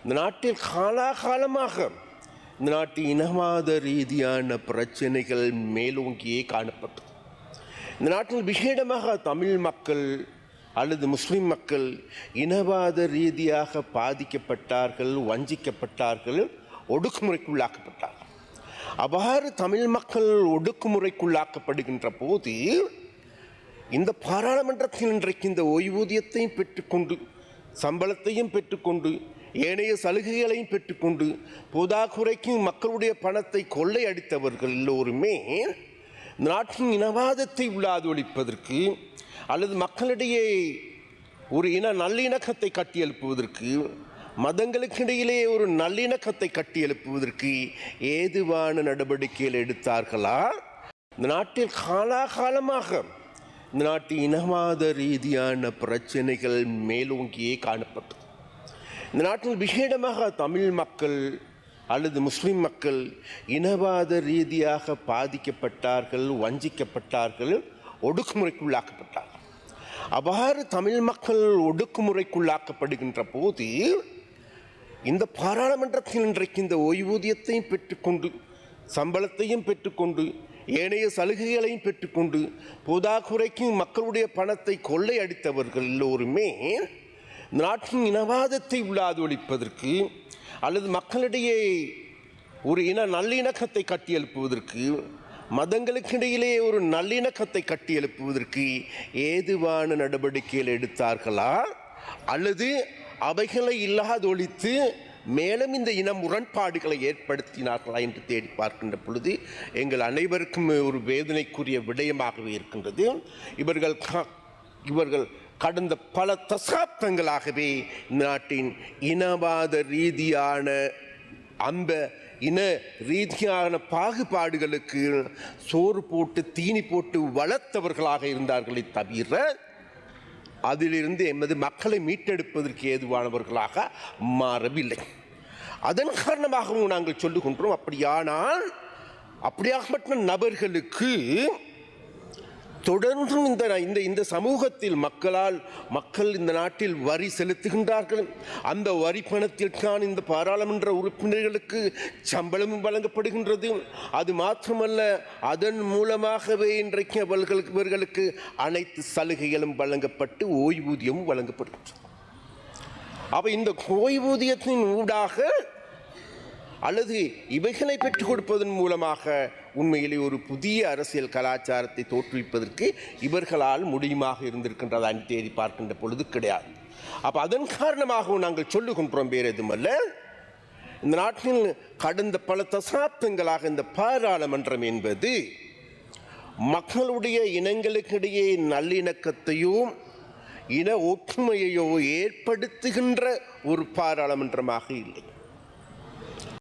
இந்த நாட்டில் காலாகாலமாக இந்த நாட்டின் இனவாத ரீதியான பிரச்சனைகள் மேலோங்கியே காணப்பட்டது. இந்த நாட்டில் விசேடமாக தமிழ் மக்கள் அல்லது முஸ்லிம் மக்கள் இனவாத ரீதியாக பாதிக்கப்பட்டார்கள், வஞ்சிக்கப்பட்டார்கள், ஒடுக்குமுறைக்குள்ளாக்கப்பட்டார்கள். அவ்வாறு தமிழ் மக்கள் ஒடுக்குமுறைக்குள்ளாக்கப்படுகின்ற போது இந்த பாராளுமன்றத்தில் இன்றைக்கு இந்த ஓய்வூதியத்தையும் பெற்றுக்கொண்டு, சம்பளத்தையும் பெற்றுக்கொண்டு, ஏனைய சலுகைகளையும் பெற்றுக்கொண்டு, போதாக்குறைக்கும் மக்களுடைய பணத்தை கொள்ளையடித்தவர்கள் எல்லோருமே நாட்டின் இனவாதத்தை உள்ளாதொழிப்பதற்கு அல்லது மக்களிடையே ஒரு நல்லிணக்கத்தை கட்டியெழுப்புவதற்கு, மதங்களுக்கிடையிலே ஒரு நல்லிணக்கத்தை கட்டியெழுப்புவதற்கு ஏதுவான நடவடிக்கைகள் எடுத்தார்களா? இந்த நாட்டில் காலாகாலமாக இந்த நாட்டின் இனவாத ரீதியான பிரச்சனைகள் மேலோங்கியே காணப்பட்டது. இந்த நாட்டில் விசேடமாக தமிழ் மக்கள் அல்லது முஸ்லிம் மக்கள் இனவாத ரீதியாக பாதிக்கப்பட்டார்கள், வஞ்சிக்கப்பட்டார்கள், ஒடுக்குமுறைக்குள்ளாக்கப்பட்டார்கள். அவ்வாறு தமிழ் மக்கள் ஒடுக்குமுறைக்குள்ளாக்கப்படுகின்ற போது இந்த பாராளுமன்றத்தில் இன்றைக்கு இந்த ஓய்வூதியத்தையும் பெற்றுக்கொண்டு, சம்பளத்தையும் பெற்றுக்கொண்டு, ஏனைய சலுகைகளையும் பெற்றுக்கொண்டு, போதாக்குறைக்கும் மக்களுடைய பணத்தை கொள்ளையடித்தவர்கள் எல்லோருமே நாட்டின் இனவாதத்தை உள்ளாதொழிப்பதற்கு அல்லது மக்களிடையே ஒரு நல்லிணக்கத்தை கட்டியெழுப்புவதற்கு, மதங்களுக்கிடையிலே ஒரு நல்லிணக்கத்தை கட்டியெழுப்புவதற்கு ஏதுவான நடவடிக்கைகள் எடுத்தார்களா? அல்லது அவைகளை இல்லாதொழித்து மேலும் இந்த இன முரண்பாடுகளை ஏற்படுத்தினார்களா என்று தேடி பார்க்கின்ற பொழுது எங்கள் அனைவருக்கும் ஒரு வேதனைக்குரிய விடயமாகவே இருக்கின்றது. இவர்கள் கடந்த பல தசாப்தங்களாகவே நாட்டின் இனவாத ரீதியான அந்த இன ரீதியான பாகுபாடுகளுக்கு சோறு போட்டு தீனி போட்டு வளர்த்தவர்களாக இருந்தார்களே தவிர அதிலிருந்து எமது மக்களை மீட்டெடுப்பதற்கு ஏதுவானவர்களாக மாறவில்லை. அதன் காரணமாகவும் நாங்கள் சொல்லுகின்றோம், அப்படியாகப்பட்ட நபர்களுக்கு தொடர்ந்தும் இந்த சமூகத்தில் மக்கள் இந்த நாட்டில் வரி செலுத்துகின்றார்கள். அந்த வரி பணத்திற்கான இந்த பாராளுமன்ற உறுப்பினர்களுக்கு சம்பளமும் வழங்கப்படுகின்றது. அது மாத்திரமல்ல, அதன் மூலமாகவே இன்றைக்கு இவர்களுக்கு அனைத்து சலுகைகளும் வழங்கப்பட்டு ஓய்வூதியமும் வழங்கப்படுகின்றது. அவை இந்த ஓய்வூதியத்தின் ஊடாக அல்லது இவைகளை பெற்றுக் கொடுப்பதன் மூலமாக உண்மையிலே ஒரு புதிய அரசியல் கலாச்சாரத்தை தோற்றுவிப்பதற்கு இவர்களால் முடியுமாக இருந்திருக்கின்றதா என்று தேடி பார்க்கின்ற பொழுது கிடையாது. அதன் காரணமாக நாங்கள் சொல்லுகின்றோம், வேறு எதுவுமல்ல, இந்த நாட்டில் கடந்த பல தசாப்தங்களாக இந்த பாராளுமன்றம் என்பது மக்களுடைய இனங்களுக்கிடையே நல்லிணக்கத்தையோ இன ஒற்றுமையையோ ஏற்படுத்துகின்ற ஒரு பாராளுமன்றமாக இல்லை.